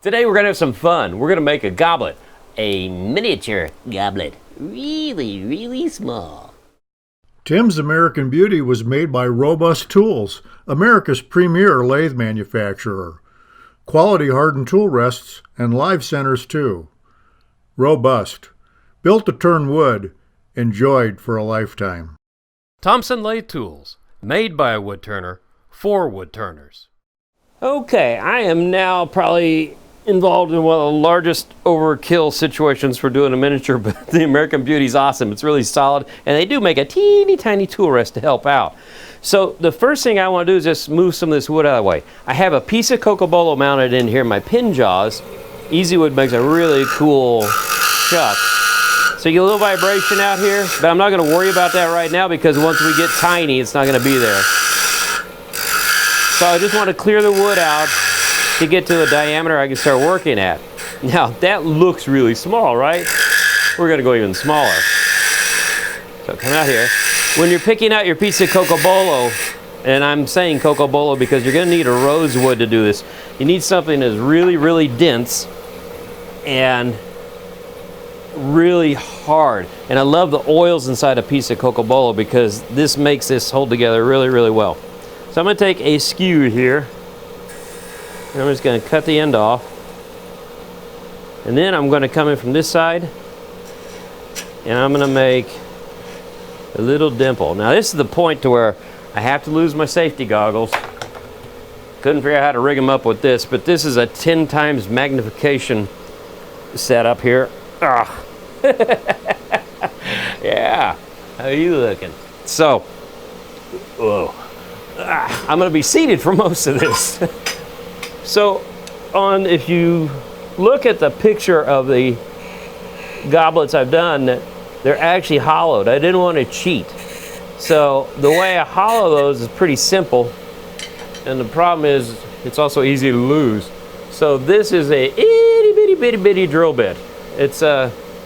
Today we're gonna have some fun. We're gonna make a goblet, a miniature goblet, really small. Tim's American Beauty was made by Robust Tools, America's premier lathe manufacturer. Quality hardened tool rests and live centers too. Robust, built to turn wood, enjoyed for a lifetime. Thompson Lathe Tools, made by a woodturner, for woodturners. Okay, I am now probably involved in one of the largest overkill situations for doing a miniature, but the American Beauty's awesome. It's really solid, and they do make a teeny tiny tool rest to help out. So the first thing I want to do is just move some of this wood out of the way. I have a piece of cocobolo mounted in here, my pin jaws. Easy Wood makes a really cool chuck. So you get a little vibration out here, but I'm not going to worry about that right now because once we get tiny, it's not going to be there. So I just want to clear the wood out to get to a diameter I can start working at. Now that looks really small, right? We're going to go even smaller. So come out here. When you're picking out your piece of cocobolo, and I'm saying cocobolo because you're going to need a rosewood to do this, you need something that's really dense and really hard. And I love the oils inside a piece of cocobolo because this makes this hold together really well. So I'm going to take a skew here, and I'm just going to cut the end off. And then I'm going to come in from this side, and I'm going to make a little dimple. Now this is the point to where I have to lose my safety goggles. Couldn't figure out how to rig them up with this, but this is a 10 times magnification setup here. Ah. Yeah, how are you looking? So, whoa. I'm going to be seated for most of this. So, if you look at the picture of the goblets I've done, they're actually hollowed. I didn't want to cheat. So, the way I hollow those is pretty simple. And the problem is, it's also easy to lose. So, this is a itty bitty drill bit. It's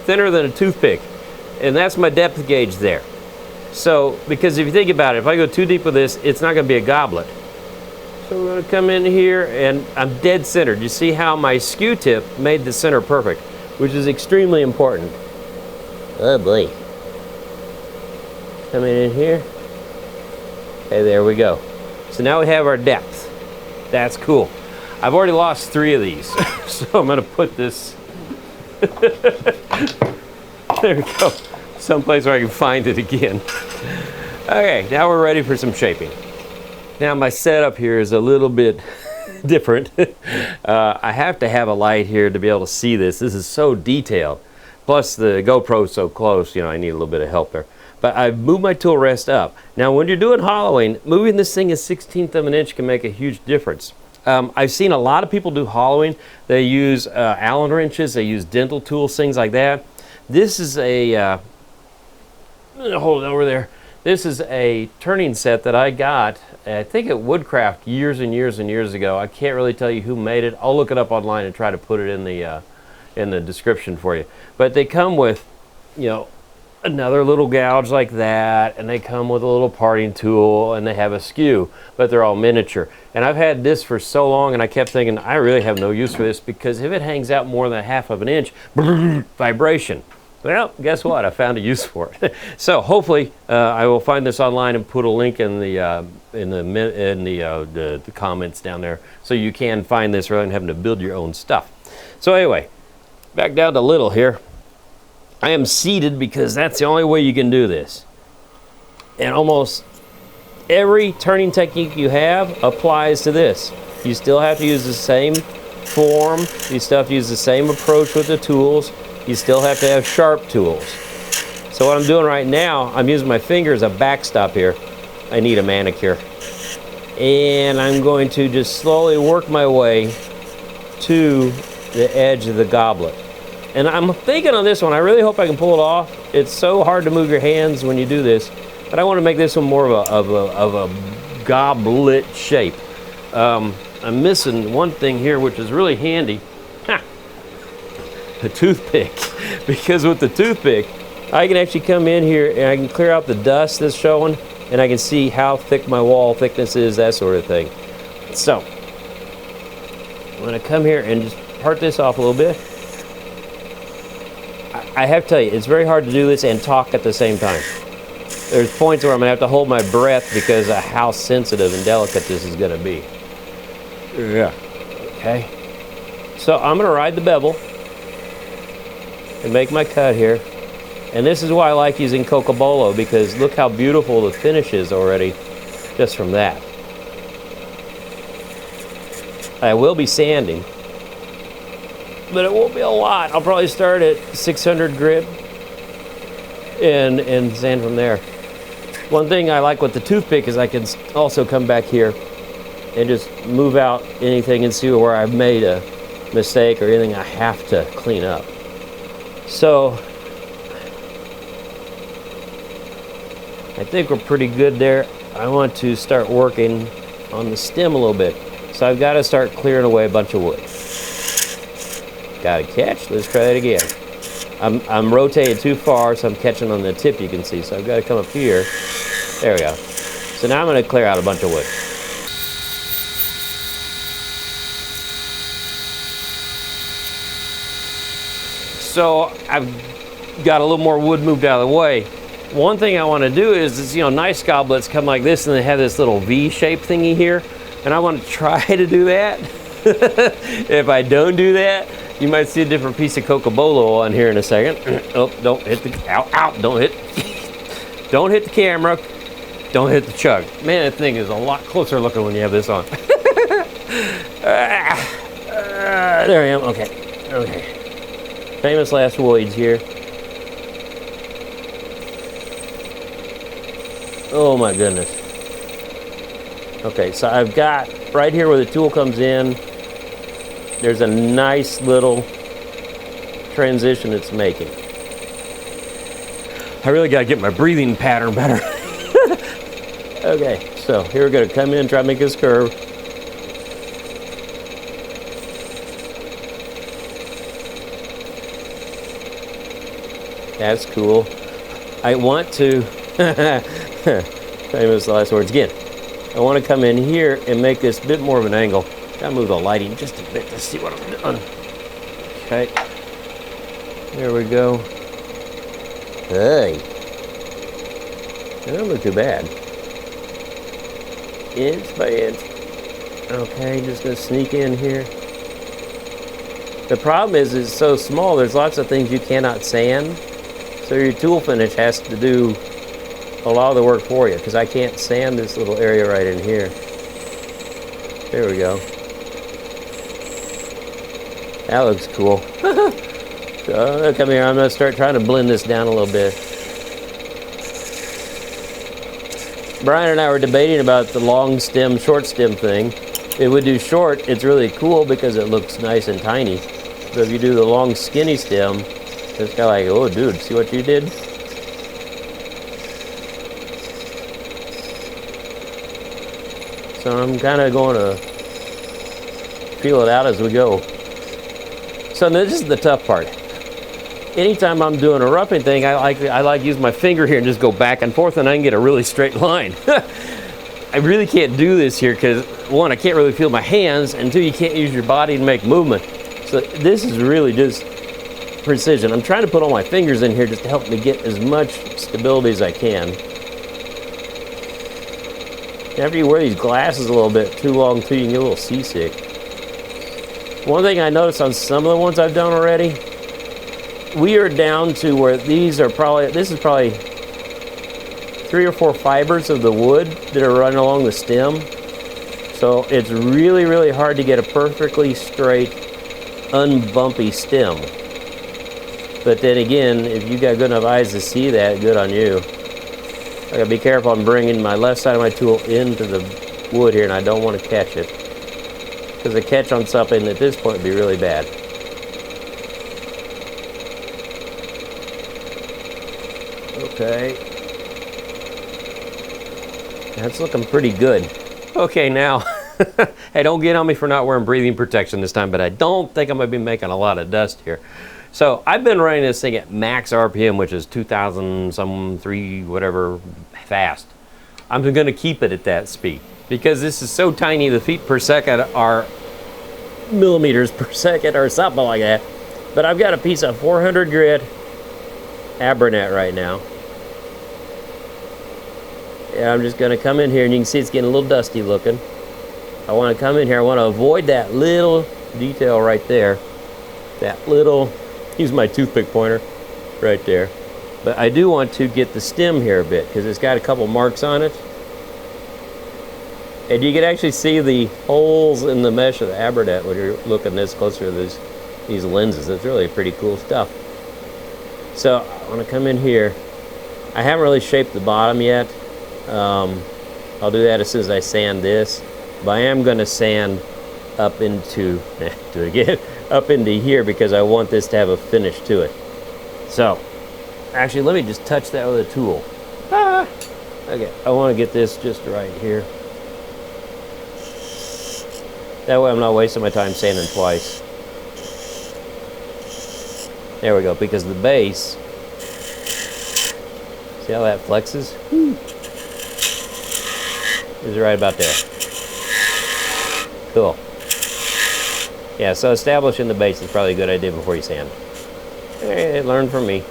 thinner than a toothpick. And that's my depth gauge there. So, because if you think about it, if I go too deep with this, it's not going to be a goblet. So we're going to come in here, and I'm dead centered. You see how my skew tip made the center perfect, which is extremely important. Oh boy. Coming in here. Okay, there we go. So now we have our depth. That's cool. I've already lost 3 of these, so I'm going to put this. There we go. Someplace where I can find it again. Okay, now we're ready for some shaping. Now my setup here is a little bit different. I have to have a light here to be able to see this. This is so detailed. Plus the GoPro's so close, you know, I need a little bit of help there. But I've moved my tool rest up. Now when you're doing hollowing, moving this thing a 1/16 of an inch can make a huge difference. I've seen a lot of people do hollowing. They use Allen wrenches, they use dental tools, things like that. This is a, hold it over there. This is a turning set that I got, I think at Woodcraft years and years ago. I can't really tell you who made it. I'll look it up online and try to put it in the description for you. But they come with, you know, another little gouge like that, and they come with a little parting tool, and they have a skew, but they're all miniature. And I've had this for so long, and I kept thinking, I really have no use for this, because if it hangs out more than 1/2 of an inch, vibration. Well, guess what? I found a use for it. So hopefully I will find this online and put a link in the comments down there, so you can find this rather than having to build your own stuff. So anyway, back down to little here. I am seated because that's the only way you can do this. And almost every turning technique you have applies to this. You still have to use the same form. You still have to use the same approach with the tools. You still have to have sharp tools. So what I'm doing right now, I'm using my finger as a backstop here. I need a manicure. And I'm going to just slowly work my way to the edge of the goblet. And I'm thinking on this one, I really hope I can pull it off. It's so hard to move your hands when you do this, but I want to make this one more of a goblet shape. I'm missing one thing here, which is really handy. A toothpick. Because with the toothpick, I can actually come in here and I can clear out the dust that's showing, and I can see how thick my wall thickness is, that sort of thing. So, I'm going to come here and just part this off a little bit. I have to tell you, it's very hard to do this and talk at the same time. There's points where I'm gonna have to hold my breath because of how sensitive and delicate this is gonna be. Yeah. Okay. So I'm gonna ride the bevel and make my cut here. And this is why I like using Cocobolo, because look how beautiful the finish is already just from that. I will be sanding, but it won't be a lot. I'll probably start at 600 grit and sand from there. One thing I like with the toothpick is I can also come back here and just move out anything and see where I've made a mistake or anything I have to clean up. So I think we're pretty good there. I want to start working on the stem a little bit. So I've got to start clearing away a bunch of wood. Got a catch. Let's try that again. I'm rotated too far, so I'm catching on the tip, you can see. So I've got to come up here. There we go. So now I'm going to clear out a bunch of wood. So I've got a little more wood moved out of the way. One thing I want to do is you know, nice goblets come like this and they have this little V-shaped thingy here. And I want to try to do that. If I don't do that, you might see a different piece of Cocobolo on here in a second. Oh, don't hit the, ow, don't hit. Don't hit the camera. Don't hit the chug. Man, that thing is a lot closer looking when you have this on. There I am, okay. Famous last voyage here. Oh my goodness. Okay, so I've got right here where the tool comes in, there's a nice little transition it's making. I really got to get my breathing pattern better. Okay, so here we're going to come in, try to make this curve. That's cool. I want to, famous last words again. I want to come in here and make this a bit more of an angle. Gotta move the lighting just a bit to see what I'm doing. Okay. There we go. Hey. That don't look too bad. Inch by inch. Okay, just gonna sneak in here. The problem is it's so small, there's lots of things you cannot sand. So your tool finish has to do a lot of the work for you, because I can't sand this little area right in here. There we go. That looks cool. So come here, I'm going to start trying to blend this down a little bit. Brian and I were debating about the long stem, short stem thing. If we do short, it's really cool because it looks nice and tiny. But if you do the long skinny stem, it's kind of like, oh dude, see what you did? So I'm kind of going to feel it out as we go. So this is the tough part. Anytime I'm doing a roughing thing, I like use my finger here and just go back and forth, and I can get a really straight line. I really can't do this here because, one, I can't really feel my hands, and two, you can't use your body to make movement. So this is really just precision. I'm trying to put all my fingers in here just to help me get as much stability as I can. After you wear these glasses a little bit too long too, you can get a little seasick. One thing I noticed on some of the ones I've done already, we are down to where these are probably, this is probably 3 or 4 fibers of the wood that are running along the stem. So it's really, really hard to get a perfectly straight, unbumpy stem. But then again, if you got good enough eyes to see that, good on you. I gotta be careful. I'm bringing my left side of my tool into the wood here, and I don't want to catch it, because a catch on something at this point would be really bad. Okay, that's looking pretty good. Okay, now, hey, don't get on me for not wearing breathing protection this time, but I don't think I'm gonna be making a lot of dust here. So I've been running this thing at max RPM, which is 2,000 some 3 whatever fast. I'm going to keep it at that speed because this is so tiny. The feet per second are millimeters per second or something like that. But I've got a piece of 400 grit Abranet right now. And I'm just going to come in here, and you can see it's getting a little dusty looking. I want to come in here. I want to avoid that little detail right there. That little, use my toothpick pointer right there. But I do want to get the stem here a bit because it's got a couple marks on it. And you can actually see the holes in the mesh of the Abranet when you're looking this closer to these lenses. It's really pretty cool stuff. So I want to come in here. I haven't really shaped the bottom yet. I'll do that as soon as I sand this. But I am going to sand up into, do it again, up into here because I want this to have a finish to it. So, actually, let me just touch that with a tool. Okay, I want to get this just right here. That way I'm not wasting my time sanding twice. There we go, because the base, see how that flexes? Is right about there. Cool. Yeah, so establishing the base is probably a good idea before you sand. Hey, learn from me.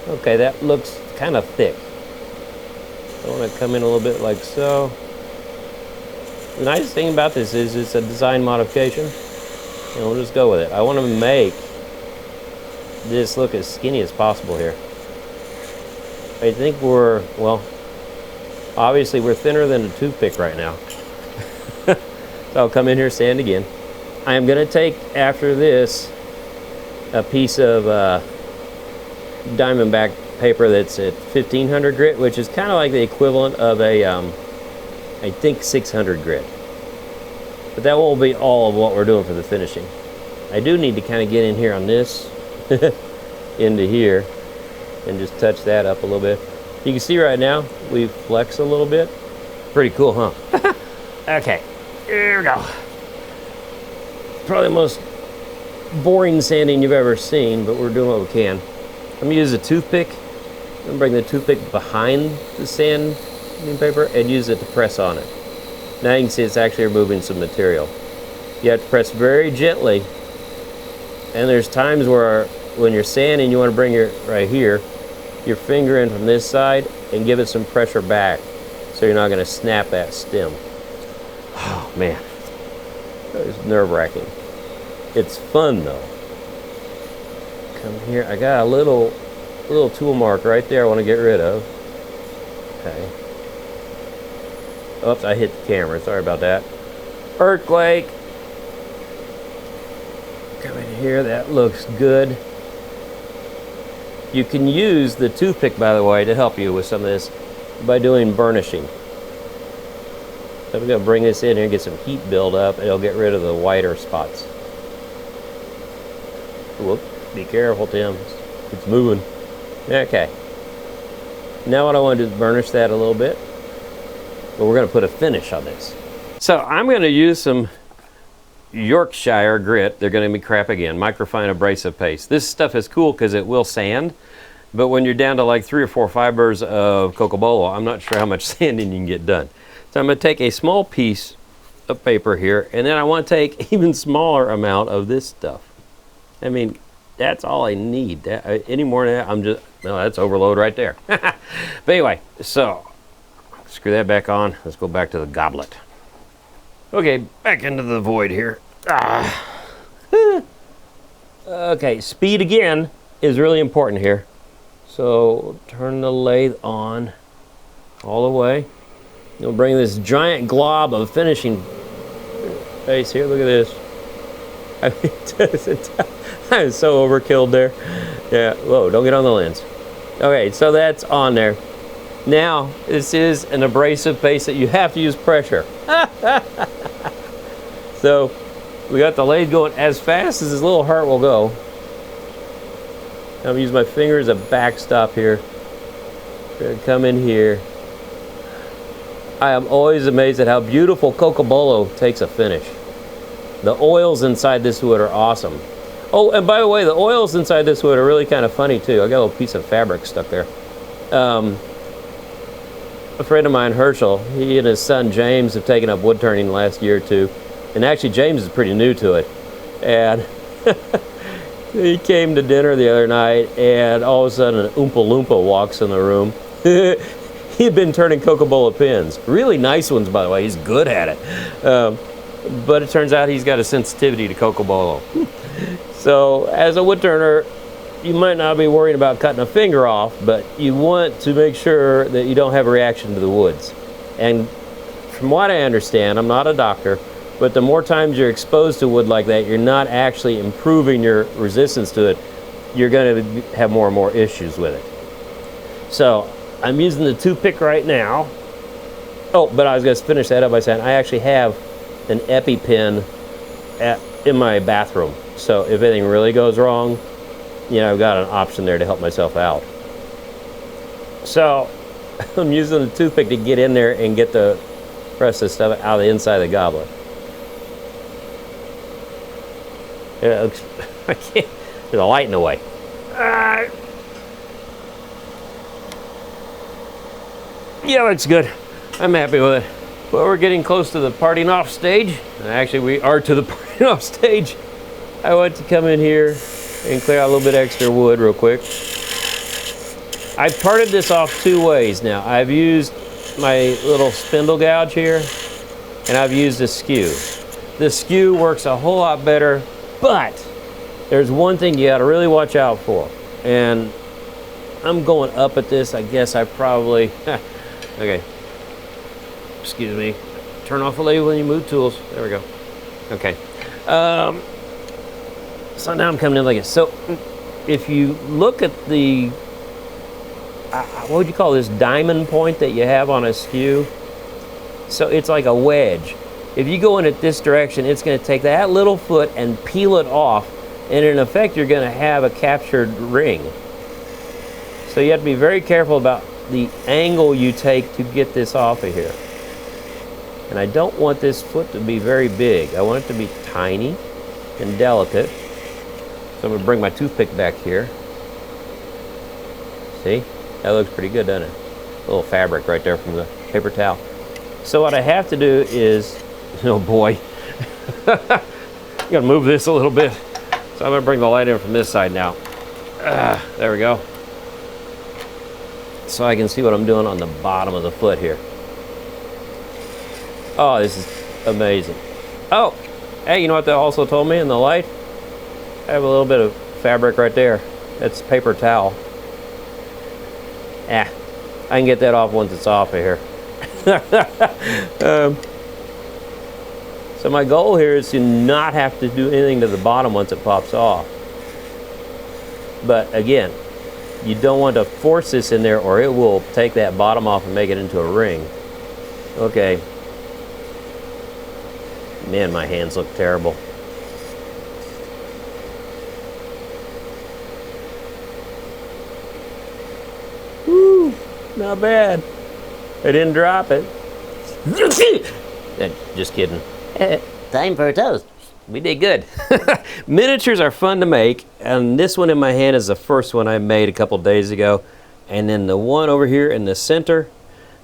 Okay, that looks kind of thick. I want to come in a little bit like so. The nice thing about this is it's a design modification, and we'll just go with it. I want to make this look as skinny as possible here. I think we're, well, obviously we're thinner than a toothpick right now. So I'll come in here, sand again. I am going to take, after this, a piece of Diamondback paper that's at 1500 grit, which is kind of like the equivalent of a, I think 600 grit. But that won't be all of what we're doing for the finishing. I do need to kind of get in here on this, into here, and just touch that up a little bit. You can see right now, we flex a little bit. Pretty cool, huh? Okay, here we go. Probably the most boring sanding you've ever seen, but we're doing what we can. I'm gonna use a toothpick. I'm gonna bring the toothpick behind the sanding paper and use it to press on it. Now you can see it's actually removing some material. You have to press very gently, and there's times where when you're sanding, you want to bring your, right here, your finger in from this side and give it some pressure back so you're not going to snap that stem. Oh man, it's nerve-wracking. It's fun though. Come here, I got a little tool mark right there I want to get rid of. Okay. Oops, I hit the camera, sorry about that. Earthquake. Come in here, that looks good. You can use the toothpick, by the way, to help you with some of this by doing burnishing. So I'm going to bring this in here and get some heat build up, and it'll get rid of the whiter spots. Whoop, be careful, Tim. It's moving. Okay. Now what I want to do is burnish that a little bit. But we're going to put a finish on this. So I'm going to use some Yorkshire grit. They're going to be crap again. Microfine abrasive paste. This stuff is cool because it will sand, but when you're down to like 3 or 4 fibers of cocobolo, I'm not sure how much sanding you can get done. So I'm going to take a small piece of paper here, and then I want to take even smaller amount of this stuff. I mean, that's all I need. Any more than that, I'm just, no, that's overload right there. But anyway, so screw that back on. Let's go back to the goblet. Okay, back into the void here. Okay, speed again is really important here. So turn the lathe on all the way. You'll bring this giant glob of finishing face here. Look at this. I mean, I'm so overkilled there. Yeah, whoa, don't get on the lens. Okay, so that's on there. Now, this is an abrasive base that you have to use pressure. So, we got the lathe going as fast as this little heart will go. I'm going to use my finger as a backstop here. I'm going to come in here. I am always amazed at how beautiful cocobolo takes a finish. The oils inside this wood are awesome. Oh, and by the way, the oils inside this wood are really kind of funny too. I got a little piece of fabric stuck there. A friend of mine, Herschel, he and his son James have taken up wood turning the last year or two. And actually James is pretty new to it. And he came to dinner the other night, and all of a sudden an Oompa Loompa walks in the room. He had been turning Coca-Cola pins. Really nice ones, by the way. He's good at it. But it turns out he's got a sensitivity to Coca-Cola. So as a wood turner, you might not be worried about cutting a finger off, but you want to make sure that you don't have a reaction to the woods. And from what I understand, I'm not a doctor, but the more times you're exposed to wood like that, you're not actually improving your resistance to it. You're going to have more and more issues with it. So I'm using the toothpick right now. Oh, but I was going to finish that up by saying I actually have an EpiPen in my bathroom. So if anything really goes wrong, you know, I've got an option there to help myself out. So I'm using the toothpick to get in there and get the rest of the stuff out of the inside of the goblet. Yeah, it looks, I can't, there's a light in the way. Yeah, looks good. I'm happy with it. Well, we're getting close to the parting off stage. Actually, we are to the parting off stage. I want to come in here and clear out a little bit extra wood real quick. I parted this off two ways now. I've used my little spindle gouge here, and I've used a skew. The skew works a whole lot better, but there's one thing you gotta really watch out for. And I'm going up at this. I guess I probably, okay. Excuse me. Turn off the lathe when you move tools. There we go. Okay. So now I'm coming in like this. So if you look at the, what would you call this, diamond point that you have on a skew? So it's like a wedge. If you go in it this direction, it's going to take that little foot and peel it off, and in effect you're going to have a captured ring. So you have to be very careful about the angle you take to get this off of here. And I don't want this foot to be very big. I want it to be tiny and delicate. So I'm going to bring my toothpick back here. See? That looks pretty good, doesn't it? A little fabric right there from the paper towel. So what I have to do is, oh boy, I'm going to move this a little bit. So I'm going to bring the light in from this side now. There we go. So I can see what I'm doing on the bottom of the foot here. Oh, this is amazing. Oh, hey, you know what they also told me in the light? I have a little bit of fabric right there. That's paper towel. I can get that off once it's off of here. So my goal here is to not have to do anything to the bottom once it pops off. But again, you don't want to force this in there or it will take that bottom off and make it into a ring. Okay. Man, my hands look terrible. Woo, not bad. I didn't drop it. Just kidding. Time for a toast. We did good. Miniatures are fun to make, and this one in my hand is the first one I made a couple days ago. And then the one over here in the center,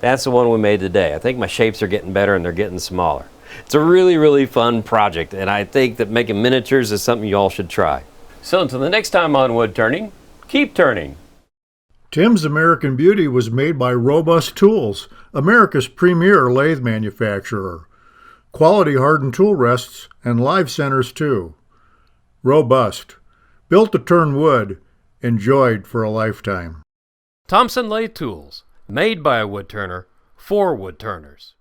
that's the one we made today. I think my shapes are getting better and they're getting smaller. It's a really, really fun project, and I think that making miniatures is something you all should try. So until the next time on Wood Turning, keep turning. Tim's American Beauty was made by Robust Tools, America's premier lathe manufacturer. Quality hardened tool rests and live centers too. Robust. Built to turn wood. Enjoyed for a lifetime. Thompson Lathe Tools, made by a wood turner, for wood turners.